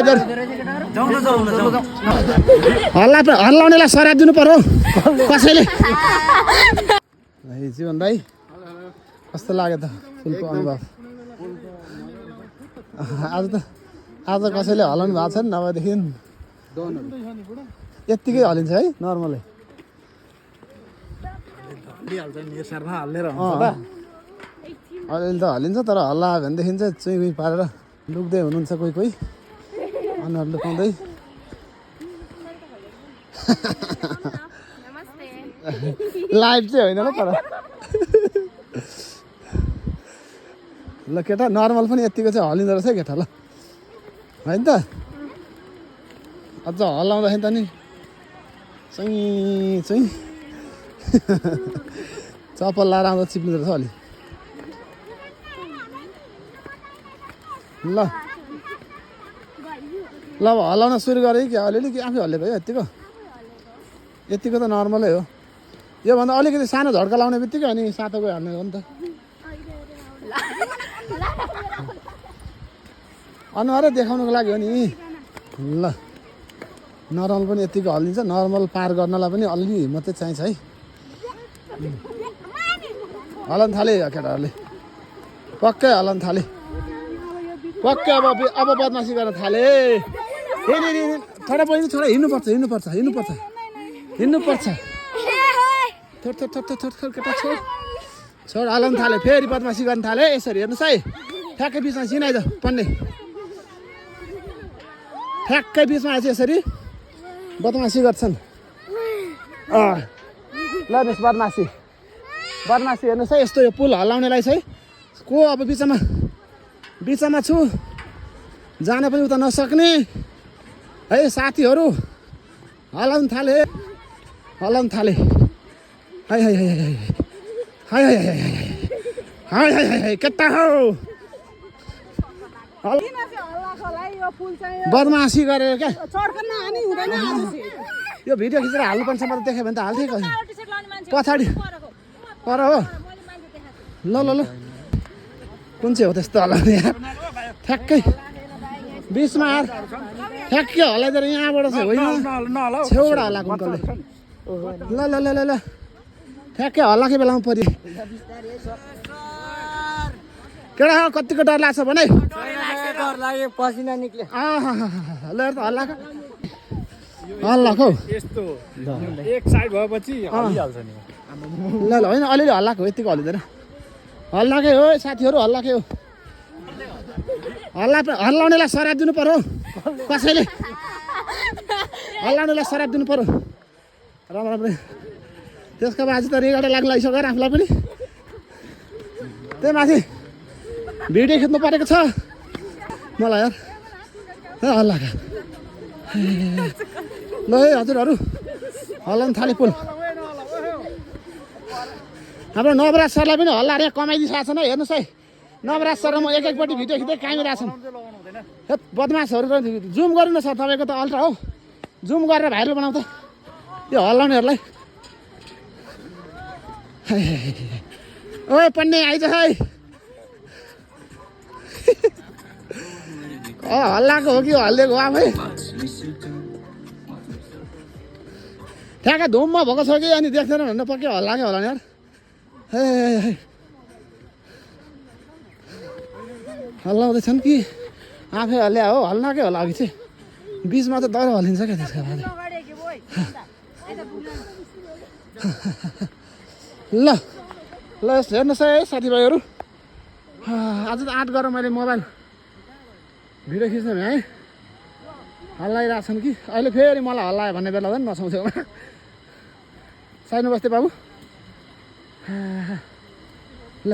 इधर हल्लाउनेलाई सराप दिनु पर्यो कसैले। जीवन दाई कस्तो लाग्यो त फुलको अनुभव? आज कसैले हल्लाउनु भएको छ नि, नभएदेखि यत्तिकै हल्लिन्छ है नर्मलै। अलिअलि त हल्लिन्छ, तर हल्ला भनेदेखि चाहिँ चुइँ गुइँ पारेर लुक्दै हुनुहुन्छ कोही कोही अनुहार लुकाउँदै। लाइभ चाहिँ होइन ल, तर ल केटा नर्मल पनि यत्तिको चाहिँ हल्लिँदो रहेछ है केटा। ल होइन त, अझ हल्लाउँदाखेरि त नि चाहिँ चाहिँ चप्पल लाएर आउँदा चिप्लिँदो रहेछ अलि। ल ल अब हल्लाउन सुरु गरेँ कि अलिअलि कि आफै हल्लेको है यत्तिको? यत्तिको त नर्मलै हो। योभन्दा अलिकति सानो झड्का लाउने बित्तिकै अनि सातो गयो हाल्ने हो नि त। अनुहारै देखाउनुको लागि हो नि। ल नर्मल पनि यत्तिको हल्लिन्छ, नर्मल पार गर्नलाई पनि अलि मात्रै चाहिन्छ है। हल्लाउन थाले केटाहरूले, पक्कै हल्लाउन थाले, पक्कै अब बदमासी गर्न थाले। छोरा बहिनी छोरा हिँड्नुपर्छ हिँड्नुपर्छ हिँड्नुपर्छ हिँड्नुपर्छ। थोर थोर थोर थोर थोर केटा छोड छोड, हल्लाउन थाले, फेरि बदमासी गर्न थाले। यसरी हेर्नुहोस् है, ठ्याक्कै बिचमा सिनाइद पन्ने, ठ्याक्कै बिचमा आएछ यसरी बदमासी गर्छन्। ल हेर्नुहोस् बदमासी बदमासी हेर्नुहोस् है। यस्तो यो पुल हल्लाउनेलाई चाहिँ को अब बिचमा छु, जान पनि उता नसक्ने है साथीहरू। हल्लाउन थाले हल्लाउन थाले। High high high high high high high high high high high केटा हो बदमासी गरेर क्या। यो भिडियो खिचेर हाल्नुपर्छ, म त देखेँ भने त हाल्थेँ पछाडि पर हो। ल ल ल कुन चाहिँ हो त्यस्तो हल्लाउने यार? ठ्याक्कै बिचमा यार, ठ्याक्कै हल्लाइदिएर यहाँबाट चाहिँ होइन, छेउबाट हल्लाएको अङ्कलले। ल ल ल ल ल ठ्याक्कै हल्लाकै बेलामा पऱ्यो केटा। कतिको डर लाग्छ भने पसिना निक्ल्यो। ल त हल्लाएको हल्लाएको यस्तो एक साइड भएपछि हल्लिहाल्छ नि। ल ल होइन अलिअलि हल्लाएको हो, यतिको हल्लिँदैन। हल्लाकै हो साथीहरू, हल्लाकै हो। हल्लाउनेलाई सराप दिनु पर्यो कसैले, हल्लाउनेलाई सराप दिनु पर्यो। राम्रो राम्रो त्यसको बाजी त रेकर्ड लाग्न लागिसक्यो आफूलाई पनि। त्यही माथि भिडियो खिच्नु परेको छ मलाई यार। हल्लाएको ल है हजुरहरू, हल्लाउनु थाले पुल। हाम्रो नवराज सरलाई पनि हल्लाएर कमाइदिइसकेको छ न, हेर्नुहोस् है। नवराज सर र म एकपट्टि भिडियो खिच्दै कामिरहेछौँ। बदमासहरू जुम गर्नु न सर, तपाईँको त अल्ट्रा हो, जुम गरेर भाइरल बनाऊ त यो हल्लाउनेहरूलाई। ओए पन्ने आइज है। हल्लाएको हो कि हल्लिएको आफै ठ्याक्कै धुममा भएको छ कि अनि देख्दैन भनेर पक्कै हल्लाएकै होला नि यार। हल्लाउँदैछन् कि आफै हल्ल्या हो, हल्लाएकै होला अघि चाहिँ, बिचमा त डर हल्लिन्छ क्या त्यसको बाद। ल ल हेर्नुहोस् है साथीभाइहरू, आज त 8 गरेर मैले मोबाइल भिडियो खिच्ने है, हल्लाइरहेछन् कि। अहिले फेरि मलाई हल्लायो भन्ने बेला त नछाउँथ्यो साइडमा बस्दै बाबु। ल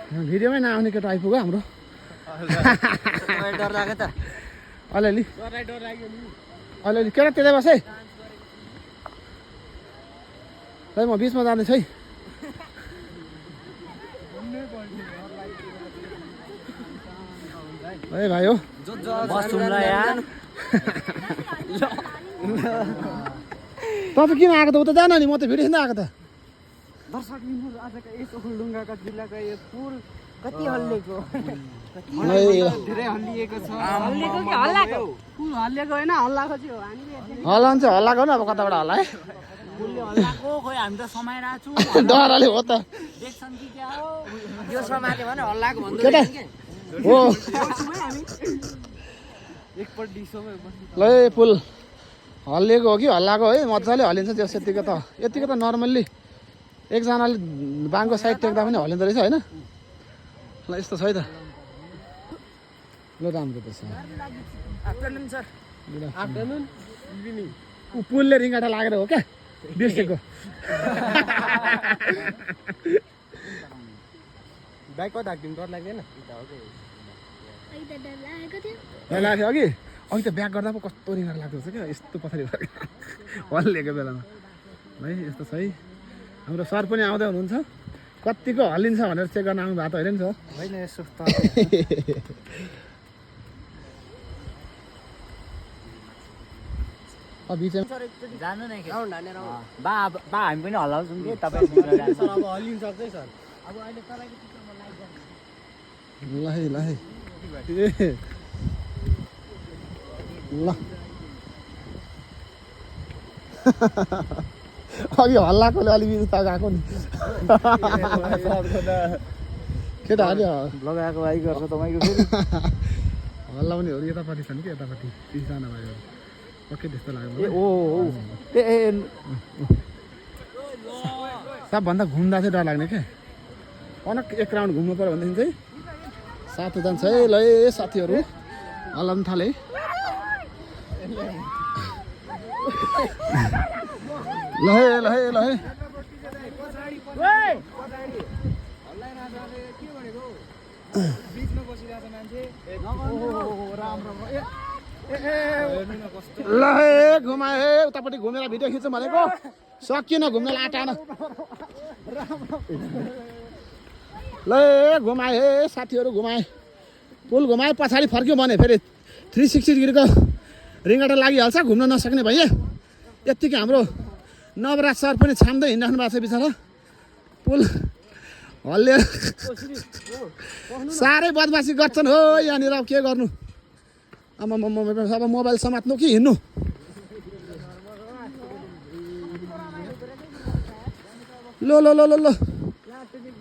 भिडियोमै नआउने केटा आइपुग्यो हाम्रो। डर लाग्यो त अलिअलि अलिअलि केटा त्यतै बस है। खै म बिचमा जाँदैछु है। है भाइ हो तपाईँ किन आएको त? उता जान नि, म त भिडियो खिच्दै आएको त। दर्शक बिन्दु आजका यस ओखलढुङ्गाका जिल्लाका यो पुल कति हल्लिएको धेरै हल्लिएको छ हल्लिएको कि हल्लाको पुल हल्लिएको होइन हल्लाको चाहिँ हो हामीले हल्लाउनु चाहिँ हल्लाएको न अब कताबाट हल्लाए पुलले हल्लाको खोइ हामी त समाइरहेको छु डरले हो त देख्छन् कि क्या हो यो समात्यो भने हल्लाको भन्दै केटा हो हामी एकपल्ट डिसोमै बस्नु ल पुल हल्लिएको हो कि हल्लाएको है मजाले हल्लिन्छ त्यो यतिको त नर्मल्ली एकजनाले बाङको साइड टेक्दा पनि हल्लिँदो रहेछ होइन ल यस्तो छ है त ल राम्रो त छ आफ्टरनुन सर आफ्टरनुन इभिनिङ ऊ पुलले रिङ्गाटा लागेर हो क्या बिर्सेको बाइक कता हाक्दिनु डर लाग्दैन लाग्यो अघि त ब्याक गर्दा पो कस्तो रिङ्गाटा लाग्दो रहेछ क्या यस्तो पछाडि हल्लिएको बेलामा है यस्तो छ है हाम्रो सर पनि आउँदै हुनुहुन्छ कतिको हल्लिन्छ भनेर चेक गर्न आउनु भएको होइन नि सर होइन यसो बिचमा जानु नै बा हामी पनि हल्लाउँछौँ कि तपाईँ अब हल्लिनु सक्छ सर अब अहिले तपाईँको चित्रमा लाइक ल ल अघि हल्लाकोले अलिक उता गएको नि केटाहरूले लगाएको भाइ गर्छ तपाईँको फेरि हल्लाउनेहरू यतापट्टि छन् कि यतापट्टि 30 जना भाइहरू पक्कै त्यस्तो लाग्यो सबभन्दा घुम्दा चाहिँ डर लाग्ने क्या अनक एक राउन्ड घुम्नु पऱ्यो भनेदेखि चाहिँ साथी जान्छ है ल साथीहरू हल्लाउनु थाले ल है ल हे घुमाए उतापट्टि घुमेर भिडियो खिच्नु भनेको सकिएन घुम्न आँटान ल घुमाए हे साथीहरू घुमाए पुल घुमाए पछाडि फर्क्यो भने फेरि 360 डिग्रीको रिङ्गाटा लागिहाल्छ घुम्न नसक्ने भइए यत्तिकै हाम्रो नवराज सर पनि छाम्दै हिँडिराख्नु भएको छ बिचरा पुल हल्लिएर साह्रै बदमासी गर्छन् हो यहाँनिर अब के गर्नु अब मोबाइल समात्नु कि हिँड्नु ल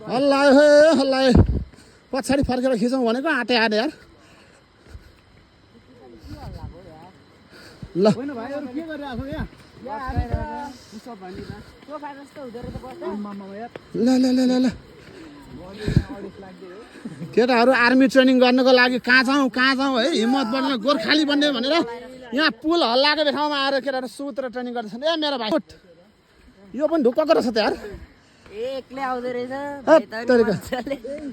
हल्लायो हे हल्लायो पछाडि फर्केर खिचौँ भनेको आँटे यार ल ल केटाहरू आर्मी ट्रेनिङ गर्नको लागि कहाँ जाउँ है हिम्मत बढ्ने गोर्खाली बन्ने भनेर यहाँ पुल हल्लाएको ठाउँमा आएर केटाहरू सुतेर ट्रेनिङ गर्दैछन् ए मेरो भाइ यो पनि ढुक्कको रहेछ त यार एक्लै आउँदो रहेछ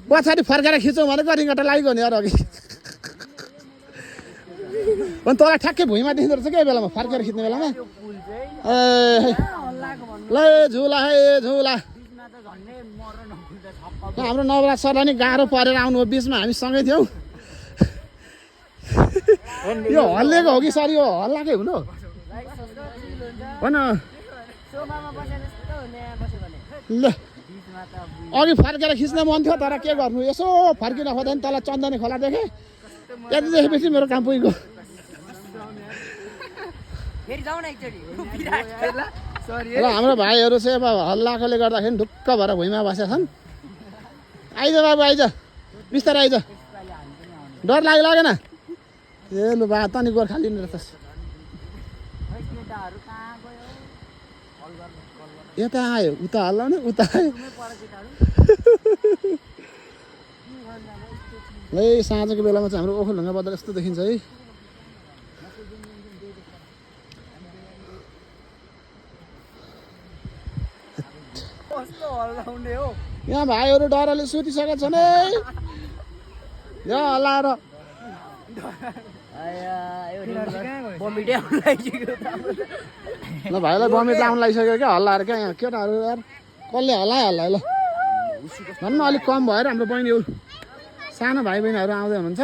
पछाडि फर्केर खिचौँ भनेको रिङ्गाटा लाग्यो नि यार अघि अनि तँलाई ठ्याक्कै भुइँमा देखिँदो रहेछ क्या बेलामा फर्केर खिच्ने बेलामा ए ल झुला है झुला हाम्रो नवराज सरलाई नि गाह्रो परेर आउनु हो बिचमा हामी सँगै थियौँ यो हल्लिएको हो कि सर यो हल्लाकै हुनु हो न ल अघि फर्केर खिच्न मन थियो तर के गर्नु यसो फर्किन खोज्दा नि तल चन्दनी खोला देखेँ त्यति देखेपछि मेरो काम पुगेको र हाम्रो भाइहरू चाहिँ अब हल्लाकोले गर्दाखेरि ढुक्क भएर भुइँमा बसेका छन् आइज बाबु आइज बिस्तारै आइज डर लागेन ए लु बा त नि गोर्खाली नि रहेछ यता आयो उता हल्लाउने उता आयो ल साँझको बेलामा चाहिँ हाम्रो ओखलढुङ्गा बजार यस्तो देखिन्छ है यहाँ भाइहरू डरले सुतिसकेका छन् है यहाँ हल्लाएर ल भाइलाई बमिट आउनु लागिसक्यो क्या हल्लाएर क्या यहाँ केटाहरू यार कसले हल्लायो ल भन्नु अलिक कम भएर हाम्रो बहिनीहरू सानो भाइ बहिनीहरू आउँदै हुनुहुन्छ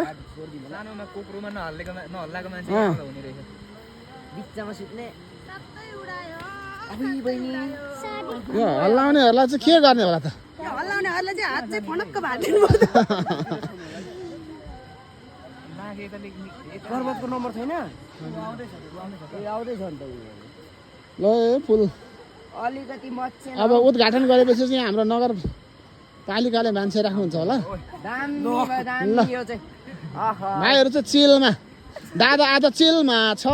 यो हल्लाउनेहरूलाई चाहिँ के गर्ने होला त हल्लाउनेहरूलाई चाहिँ हात चाहिँ फनक्क भाँचिनु पर्छ पर्वतको नम्बर छैन आउँदैछ नि त ल ए पुल अलिकति मच्छे अब उद्घाटन गरेपछि चाहिँ हाम्रो नगरपालिकाले मान्छे राख्नुहुन्छ होला दामी यो चाहिँ आहा भाइहरू चाहिँ चिलमा दादा आज चिलमा छ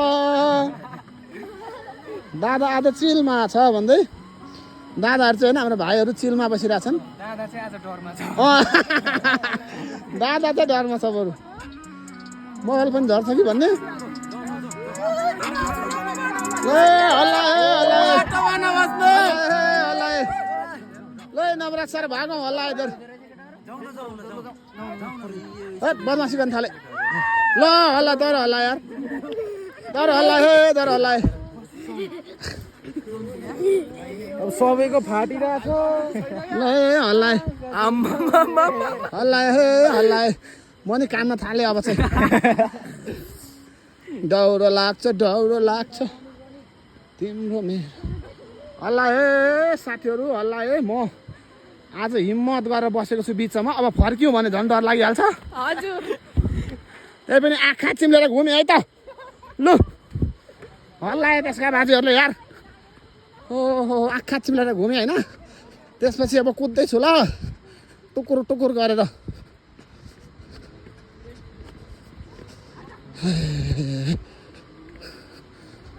दादा आज चिलमा छ भन्दै दादाहरू चाहिँ होइन हाम्रो भाइहरू चिलमा बसिरहेछन् दादा चाहिँ आज डरमा छ दादा चाहिँ डरमा छ बरु मोबाइल पनि झर्छ कि भन्ने ल नवराज सर भागौँ हल्ला इधर बदमासी गर्न थाले ल हल्ला तर हल्ला यार तर हल्ला हे तर हल्ला अब सबैको फाटिरहेछ ल हे हल्ला हल्ला हे हल्ला म नि काममा थालेँ अब चाहिँ डौरो लाग्छ तिम्रो मेरो हल्ला हे साथीहरू हल्ला हे म आज हिम्मत गरेर बसेको छु बिचमा अब फर्क्यौँ भने झन् डर लागिहाल्छ हजुर त्यही पनि आँखा चिम्लेर घुम्यो है त लु हल्ला त्यसका बाजेहरूले यार ओहो आँखा चिम्लेर घुमेँ होइन त्यसपछि अब कुद्दैछु ल टुकुर टुकुर गरेर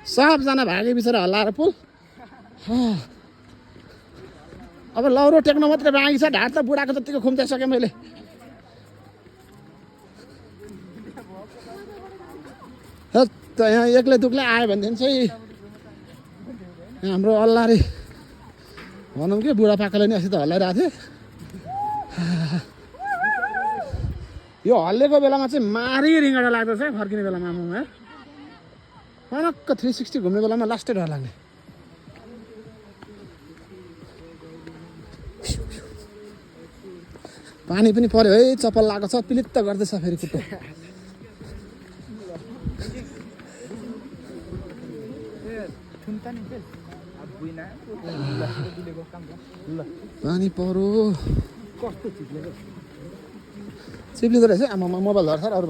सबजना भागे बिचरा हल्लाएर पुल अब लौरो टेक्न मात्रै बाँकी छ ढाड त बुढाको जतिको खुम्चाइसकेँ मैले त यहाँ एक्लै दुक्लै आयो भनेदेखि चाहिँ हाम्रो अल्लारे भनौँ कि बुढापाकाले नि अस्ति त हल्लाइरहेको थिएँ यो हल्लेको बेलामा चाहिँ मारी रिङ्गडा लाग्दछ है फर्किने बेलामा आमामा फनक्क 360 घुम्ने बेलामा लास्टै डर लाग्ने पानी पनि पर्यो है चप्पल लगाएको छ पिलित्त गर्दैछ फेरि खुट्टो पानी पर्यो चिप्लिँदो रहेछ आमा मोबाइल धर्छ अरू